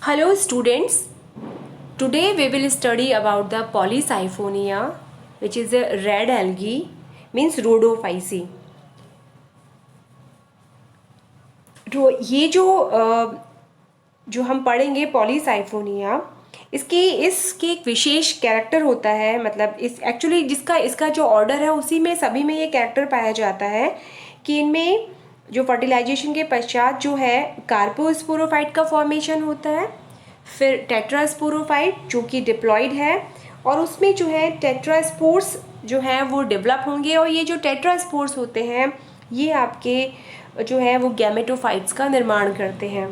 Hello students, today we will study about the Polysiphonia, which is a red algae, means rhodophyceae. तो ये जो हम पढ़ेंगे Polysiphonia, इसके एक विशेष कैरेक्टर होता है। मतलब इस एक्चुअली जिसका इसका जो ऑर्डर है उसी में सभी में ये कैरेक्टर पाया जाता है कि इनमें जो फर्टिलाइजेशन के पश्चात जो है कार्पोस्पोरोफाइट का फॉर्मेशन होता है, फिर टेट्रास्पोरोफाइट जो कि डिप्लॉइड है, और उसमें जो है टेट्रास्पोर्स जो है वो डेवलप होंगे, और ये जो टेट्रास्पोर्स होते हैं ये आपके जो है वो गैमेटोफाइट्स का निर्माण करते हैं।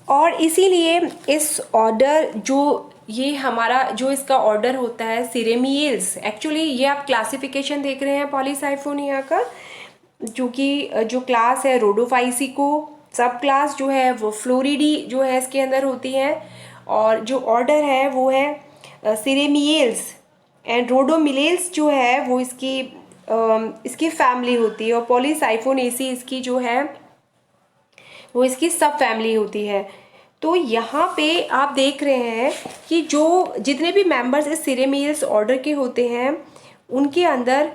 और इसीलिए इस ऑर्डर ये हमारा जो इसका ऑर्डर होता है सिरेमियल्स, एक्चुअली ये आप क्लासिफिकेशन देख रहे हैं पॉलीसाइफोनिया का, जो क्लास है रोडोफाइसी को, सब क्लास जो है वो फ्लोरिडी जो है इसके अंदर होती है, और जो ऑर्डर है वो है सिरेमियल्स, एंड रोडोमिलेल्स जो है वो इसकी फैमिली होती है, और पॉलीसाइफोनेसी इसकी जो है वो इसकी सब फैमिली होती है। तो यहाँ पे आप देख रहे हैं कि जो जितने भी मेंबर्स इस सिरेमियल्स ऑर्डर के होते हैं उनके अंदर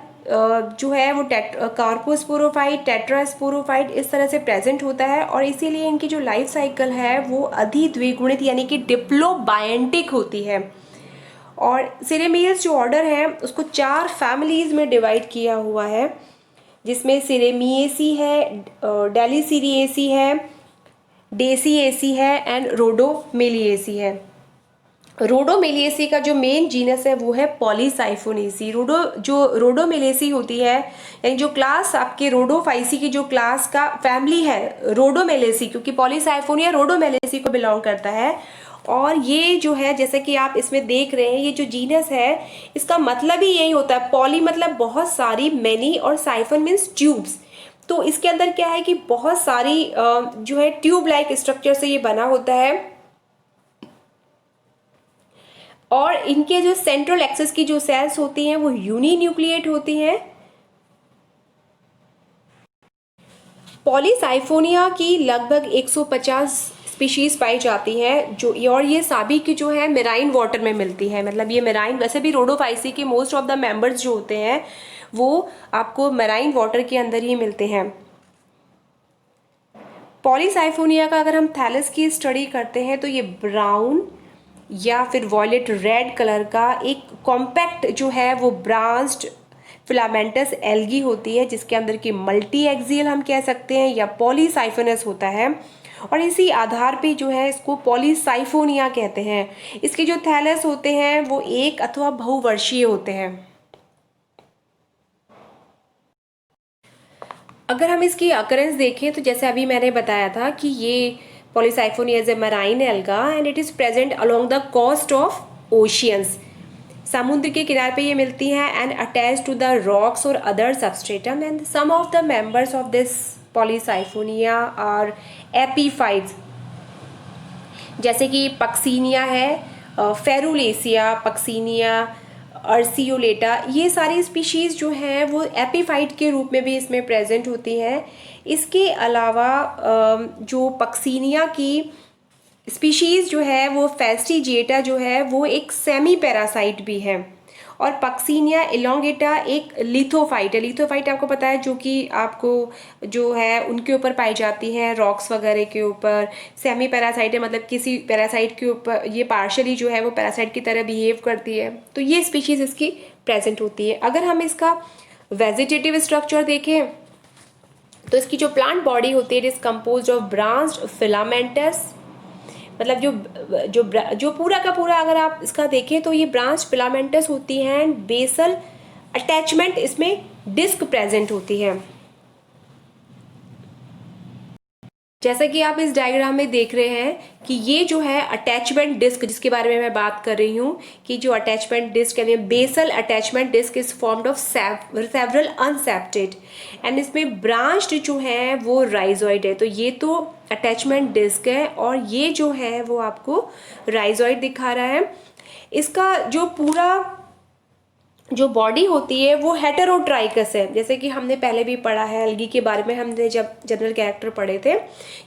जो है वो कार्पोस्पोरोफाइट, टेट्रास्पोरोफाइट इस तरह से प्रेजेंट होता है, और इसीलिए इनकी जो लाइफ साइकिल है वो अधिद्विगुणित यानी कि डिप्लोबायंटिक होती है। और सिरेमियल्स जो ऑर्डर है उसको 4 फैमिलीज में डिवाइड किया हुआ है, जिसमें सिरेमिएसी है, डेलिसीरिएसी है, डेसिएसी है एंड रोडोमेलिएसी है। रोडोमेलिएसी का जो मेन जीनस है वो है पॉलीसाइफोनेसी। रोडोमेलिएसी होती है, यानी जो क्लास आपके रोडोफाइसी की जो क्लास का फैमिली है रोडोमेलिएसी, क्योंकि पॉलीसाइफोनिया रोडोमेलिएसी को बिलोंग करता है। और ये जो है जैसे कि आप इसमें देख रहे हैं ये जो जीनस है इसका मतलब ही यही होता है, पॉली मतलब बहुत सारी, मैनी, और साइफन मीन्स ट्यूब्स। तो इसके अंदर क्या है कि बहुत सारी जो है ट्यूब लाइक स्ट्रक्चर से ये बना होता है, और इनके जो सेंट्रल एक्सेस की जो सेल्स होती हैं वो यूनिन्यूक्लिएट होती हैं। पॉलीसाइफोनिया की लगभग 150 स्पीशीज पाई जाती हैं, और ये सभी की जो है मेराइन वाटर में मिलती है। मतलब ये मेराइन, वैसे भी रोडोफाइसी के मोस्ट ऑफ द मेंबर्स जो होते हैं वो आपको मेराइन वाटर के अंदर ही मिलते हैं। पॉलीसाइफोनिया का अगर हम थैलस की स्टडी करते हैं तो ये ब्राउन या फिर वॉयलेट रेड कलर का एक कॉम्पैक्ट जो है वो ब्रांच्ड फिलामेंटस एल्गी होती है, जिसके अंदर की मल्टी एक्सियल हम कह सकते हैं या पॉलीसाइफोनस होता है, और इसी आधार पे जो है इसको पॉलीसाइफोनिया कहते हैं। इसके जो थैलस होते हैं वो एक अथवा बहुवर्षीय होते हैं। अगर हम इसकी अकरेंस देखें तो जैसे अभी मैंने बताया था कि ये Polysiphonia is a marine alga and it is present along the coast of oceans. समुद्र के किनारे पे ये मिलती हैं and attach to the rocks और other substratum, and some of the members of this Polysiphonia are epiphytes, जैसे कि पक्सीनिया है, फेरुलेसिया, पक्सीनिया, अर्सियोलेटा, ये सारी स्पीशीज़ जो हैं वो एपीफाइट के रूप में भी इसमें प्रेजेंट होती हैं। इसके अलावा जो पक्सीनिया की स्पीशीज़ जो है वो फेस्टिजिएटा जो है वो एक सेमी पैरासाइट भी है, और पक्सीनिया इलोंगेटा एक लिथोफाइट है। लिथोफाइट आपको पता है जो कि आपको जो है उनके ऊपर पाई जाती हैं रॉक्स वगैरह के ऊपर। सेमी पैरासाइट है मतलब किसी पैरासाइट के ऊपर ये पार्शली जो है वो पैरासाइट की तरह बिहेव करती है। तो ये स्पीशीज़ इसकी प्रेजेंट होती है। अगर हम इसका वेजिटेटिव स्ट्रक्चर देखें तो इसकी जो प्लांट बॉडी होती है it is compose of branched filamentous, मतलब जो पूरा का पूरा अगर आप इसका देखें तो ये ब्रांच फिलामेंटस होती हैं एंड बेसल अटैचमेंट इसमें डिस्क प्रेजेंट होती है। जैसा कि आप इस डायग्राम में देख रहे हैं कि ये जो है अटैचमेंट डिस्क जिसके बारे में मैं बात कर रही हूँ कि जो अटैचमेंट डिस्क यानी basal attachment disc is formed of several unseptated, and इसमें ब्रांच्ड जो है वो राइजॉइड है। तो ये तो अटैचमेंट डिस्क है और ये जो है वो आपको राइजॉइड दिखा रहा है। इसका जो पूरा जो बॉडी होती है वो हेटेरोट्राइकस है, जैसे कि हमने पहले भी पढ़ा है एल्गी के बारे में, हमने जब जनरल कैरेक्टर पढ़े थे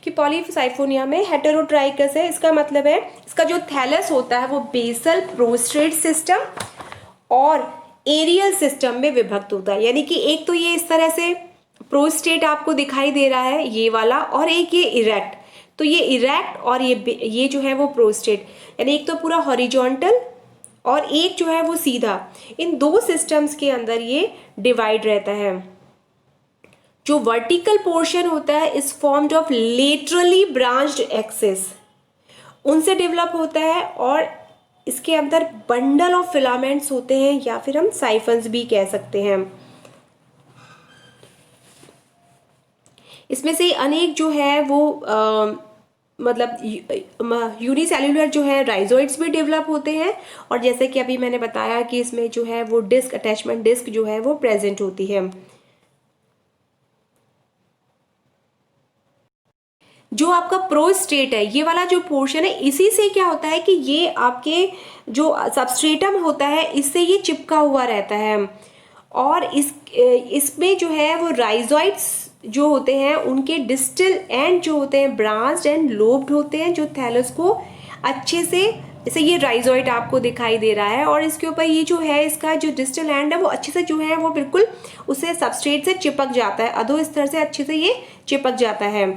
कि पॉलीसाइफोनिया में हेटेरोट्राइकस है। इसका मतलब है इसका जो थैलस होता है वो बेसल प्रोस्ट्रेट सिस्टम और एरियल सिस्टम में विभक्त होता है। यानी कि एक तो ये इस तरह से प्रोस्टेट आपको दिखाई दे रहा है ये वाला, और एक ये इरेक्ट, तो ये इरेक्ट और ये जो है वो प्रोस्टेट, यानी एक तो पूरा हॉरिजॉन्टल और एक जो है वो सीधा, इन दो सिस्टम्स के अंदर ये डिवाइड रहता है। जो वर्टिकल पोर्शन होता है is formed of laterally branched axis, उनसे डेवलप होता है, और इसके अंदर बंडल ऑफ फिलामेंट्स होते हैं या फिर हम साइफन्स भी कह सकते हैं। इसमें से अनेक जो है वो मतलब यूनिसेल्युलर जो है राइजोइड्स भी डेवलप होते हैं, और जैसे कि अभी मैंने बताया कि इसमें जो है वो डिस्क अटैचमेंट डिस्क जो है वो प्रेजेंट होती है। जो आपका प्रोस्टेट है ये वाला जो पोर्शन है, इसी से क्या होता है कि ये आपके जो सबस्ट्रेटम होता है इससे ये चिपका हुआ रहता है, और इसमें जो है वो राइजोइड्स जो होते हैं उनके डिस्टल एंड जो होते हैं ब्रांच्ड एंड लोब्ड होते हैं, जो थैलस को अच्छे से, जैसे ये राइजोइड आपको दिखाई दे रहा है और इसके ऊपर ये जो है इसका जो डिस्टल एंड है वो अच्छे से जो है वो बिल्कुल उससे सबस्ट्रेट से चिपक जाता है, अधो स्तर से अच्छे से ये चिपक जाता है।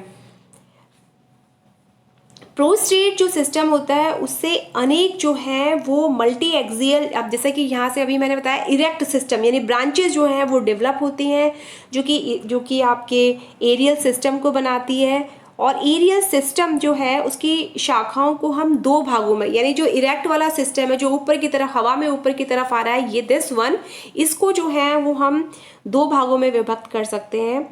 प्रोस्टेट जो सिस्टम होता है उससे अनेक जो है वो मल्टी एक्सियल, अब जैसे कि यहाँ से अभी मैंने बताया इरेक्ट सिस्टम यानी ब्रांचेस जो हैं वो डेवलप होती हैं, जो कि आपके एरियल सिस्टम को बनाती है, और एरियल सिस्टम जो है उसकी शाखाओं को हम दो भागों में, यानी जो इरेक्ट वाला सिस्टम है जो ऊपर की तरफ हवा में ऊपर की तरफ आ रहा है ये दिस वन, इसको जो है वो हम दो भागों में विभक्त कर सकते हैं।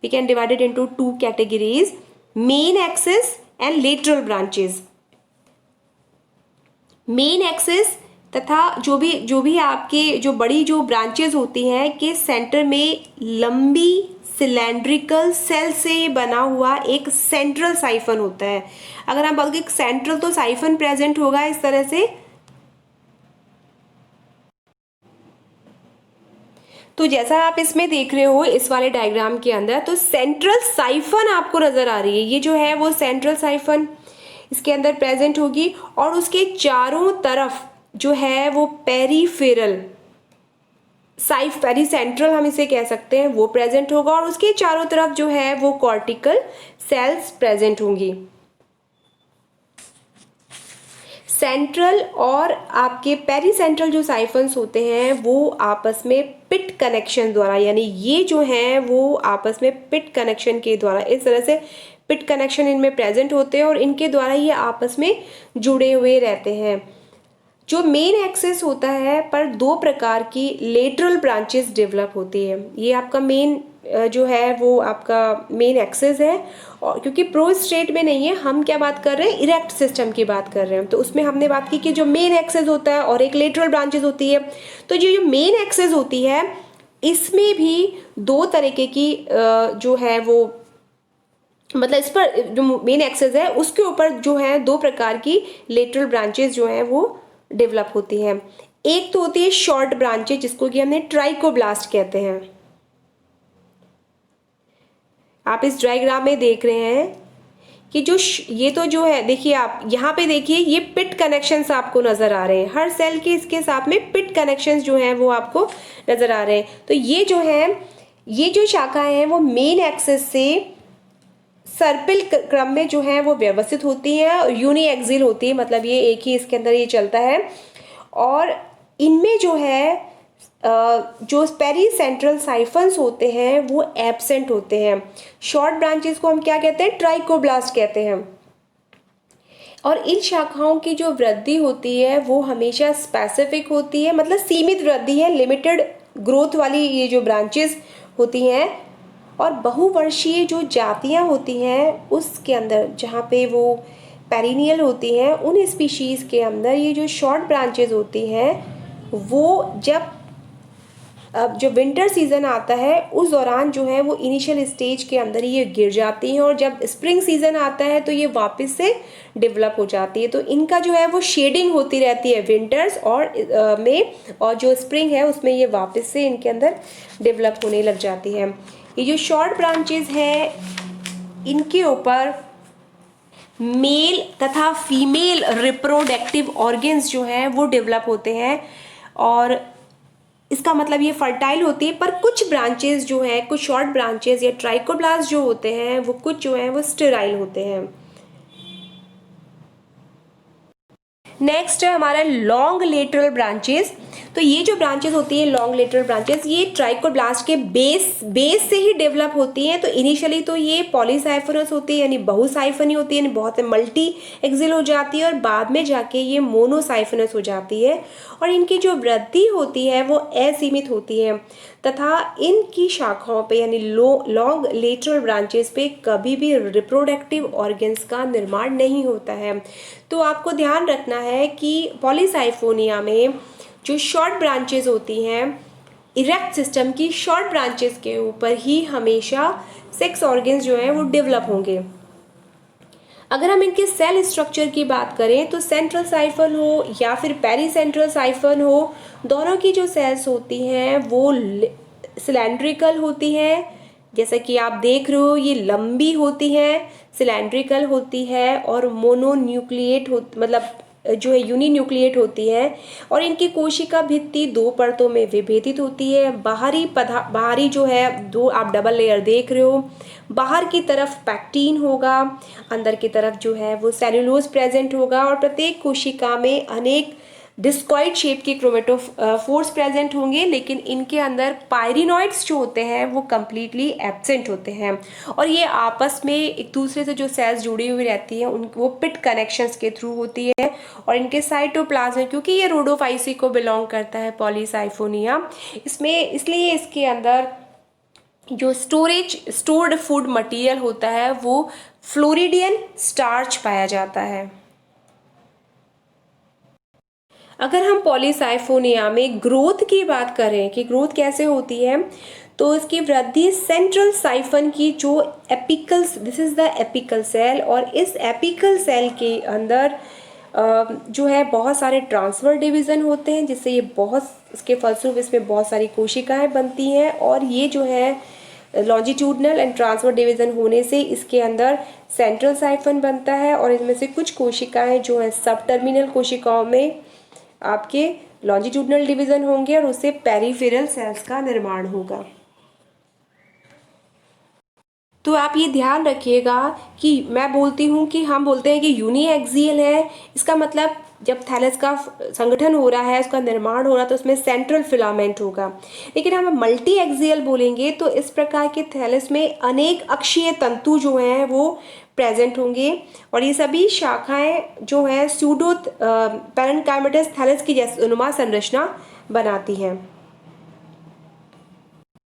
We can divided into two categories, main axis and lateral branches. Main axis तथा जो भी आपके जो बड़ी जो ब्रांचेस होती हैं के सेंटर में लंबी सिलेंड्रिकल सेल से बना हुआ एक सेंट्रल साइफन होता है। अगर हम बोल के सेंट्रल तो साइफन प्रेजेंट होगा इस तरह से, तो जैसा आप इसमें देख रहे हो इस वाले डायग्राम के अंदर, तो सेंट्रल साइफन आपको नजर आ रही है, ये जो है वो सेंट्रल साइफन इसके अंदर प्रेजेंट होगी, और उसके चारों तरफ जो है वो पेरीफेरल पेरी सेंट्रल हम इसे कह सकते हैं वो प्रेजेंट होगा, और उसके चारों तरफ जो है वो कॉर्टिकल सेल्स प्रेजेंट होंगी। सेंट्रल और आपके पेरी सेंट्रल जो साइफन्स होते हैं वो आपस में पिट कनेक्शन द्वारा, यानी ये जो है वो आपस में पिट कनेक्शन के द्वारा, इस तरह से पिट कनेक्शन इनमें प्रेजेंट होते हैं और इनके द्वारा ये आपस में जुड़े हुए रहते हैं। जो मेन एक्सिस होता है पर दो प्रकार की लेटरल ब्रांचेस डेवलप होती है, ये आपका मेन जो है वो आपका मेन एक्सिस है, और क्योंकि प्रोस्टेट में नहीं है, हम क्या बात कर रहे हैं इरेक्ट सिस्टम की बात कर रहे हैं, तो उसमें हमने बात की कि जो मेन एक्सिस होता है और एक लेटरल ब्रांचेस होती है। तो जो मेन एक्सिस होती है इसमें भी दो तरीके की जो है वो, मतलब इस पर जो मेन एक्सिस है उसके ऊपर जो है दो प्रकार की लेटरल ब्रांचेस जो है वो डेवलप होती हैं। एक तो होती है शॉर्ट ब्रांचेस जिसको कि हमने ट्राइकोब्लास्ट कहते हैं। आप इस डायग्राम में देख रहे हैं कि जो ये तो जो है, देखिए आप यहाँ पे देखिए ये पिट कनेक्शंस आपको नजर आ रहे हैं, हर सेल के इसके साथ में पिट कनेक्शंस जो हैं वो आपको नजर आ रहे हैं। तो ये जो है ये जो शाखाएं हैं वो मेन एक्सिस से सर्पिल क्रम में जो है वो व्यवस्थित होती हैं और यूनी एक्सिल होती है, मतलब ये एक ही इसके अंदर ये चलता है, और इनमें जो है जो पेरी सेंट्रल साइफन्स होते हैं वो एब्सेंट होते हैं। शॉर्ट ब्रांचेस को हम क्या कहते हैं, ट्राइकोब्लास्ट कहते हैं, और इन शाखाओं की जो वृद्धि होती है वो हमेशा स्पेसिफिक होती है, मतलब सीमित वृद्धि है, लिमिटेड ग्रोथ वाली ये जो ब्रांचेस होती हैं, और बहुवर्षीय जो जातियां होती हैं उसके अंदर जहाँ पे वो पेरिनियल होती हैं उन स्पीशीज़ के अंदर ये जो शॉर्ट ब्रांचेस होती हैं वो जब अब जो विंटर सीज़न आता है उस दौरान जो है वो इनिशियल स्टेज के अंदर ही ये गिर जाती हैं, और जब स्प्रिंग सीज़न आता है तो ये वापस से डेवलप हो जाती है। तो इनका जो है वो शेडिंग होती रहती है विंटर्स में, और जो स्प्रिंग है उसमें ये वापस से इनके अंदर डेवलप होने लग जाती है। ये जो शॉर्ट ब्रांचेस हैं इनके ऊपर मेल तथा फीमेल रिप्रोडक्टिव ऑर्गन्स जो हैं वो डेवलप होते हैं, और इसका मतलब ये फर्टाइल होती है। पर कुछ ब्रांचेस जो हैं, कुछ शॉर्ट ब्रांचेस या ट्राइकोब्लास्ट जो होते हैं वो कुछ जो हैं वो स्टेराइल होते हैं। नेक्स्ट है हमारा लॉन्ग लेटरल ब्रांचेस। तो ये जो ब्रांचेस होती है लॉन्ग लेटरल ब्रांचेस, ये ट्राइकोब्लास्ट के बेस से ही डेवलप होती हैं। तो इनिशियली तो ये पॉलीसाइफरस होती है, यानी बहुसाइफनी होती है, यानी बहुत मल्टी एक्सिल हो जाती है, और बाद में जाके ये मोनोसाइफनस हो जाती है। और इनकी जो वृद्धि होती है वो असीमित होती है, तथा इनकी शाखाओं पे यानी लॉन्ग लेटरल ब्रांचेस पे कभी भी रिप्रोडक्टिव ऑर्गन्स का निर्माण नहीं होता है। तो आपको ध्यान रखना है कि पॉलीसाइफोनिया में जो शॉर्ट ब्रांचेस होती हैं, इरेक्ट सिस्टम की शॉर्ट ब्रांचेस के ऊपर ही हमेशा सेक्स ऑर्गन्स जो हैं वो डेवलप होंगे। अगर हम इनके सेल स्ट्रक्चर की बात करें तो सेंट्रल साइफन हो या फिर पेरीसेंट्रल साइफन हो, दोनों की जो सेल्स होती हैं वो सिलेंड्रिकल होती हैं। जैसा कि आप देख रहे हो ये लंबी होती है, सिलेंड्रिकल होती है, और मोनोन्यूक्लिएट मतलब जो है यूनिन्यूक्लिएट होती है। और इनकी कोशिका भित्ति दो परतों में विभेदित होती है। बाहरी जो है दो आप डबल लेयर देख रहे हो, बाहर की तरफ पैक्टीन होगा, अंदर की तरफ जो है वो सेल्यूलोज प्रेजेंट होगा, और प्रत्येक कोशिका में अनेक डिस्कॉइड शेप के क्रोमेटोफोर्स प्रेजेंट होंगे, लेकिन इनके अंदर पायरिनॉइड्स जो होते हैं वो कम्प्लीटली एब्सेंट होते हैं। और ये आपस में एक दूसरे से जो सेल्स जुड़ी हुई रहती हैं उन वो पिट कनेक्शंस के थ्रू होती है। और इनके साइटोप्लाज्म, क्योंकि ये रोडोफाइसी को बिलोंग करता है पॉलीसाइफोनिया, इसमें इसलिए इसके अंदर जो स्टोर्ड फूड मटेरियल होता है वो फ्लोरिडियन स्टार्च पाया जाता है। अगर हम पॉलीसाइफोनिया में ग्रोथ की बात करें कि ग्रोथ कैसे होती है, तो इसकी वृद्धि सेंट्रल साइफन की जो this is the apical cell, और इस एपिकल सेल के अंदर जो है बहुत सारे ट्रांसफर डिवीज़न होते हैं, जिससे ये बहुत इसके फलस्वरूप इसमें बहुत सारी कोशिकाएं बनती हैं। और ये जो है लॉन्जिट्यूडनल एंड ट्रांसफर डिवीज़न होने से इसके अंदर सेंट्रल साइफन बनता है, और इनमें से कुछ कोशिकाएं जो हैं सब टर्मिनल कोशिकाओं में आपके लॉन्जिट्यूडनल डिवीज़न होंगे, और उससे पेरिफेरल सेल्स का निर्माण होगा। तो आप ये ध्यान रखिएगा कि मैं बोलती हूँ कि हम बोलते हैं कि यूनी एक्सियल है, इसका मतलब जब थैलस का संगठन हो रहा है, उसका निर्माण हो रहा है, तो उसमें सेंट्रल फिलामेंट होगा। लेकिन हम मल्टी एक्सियल बोलेंगे तो इस प्रकार के थैलस में अनेक अक्षीय तंतु जो हैं वो प्रेजेंट होंगे, और ये सभी शाखाएं जो हैं सूडो पैरेन्काइमेटस थैलस की जैसी नुमा संरचना बनाती हैं।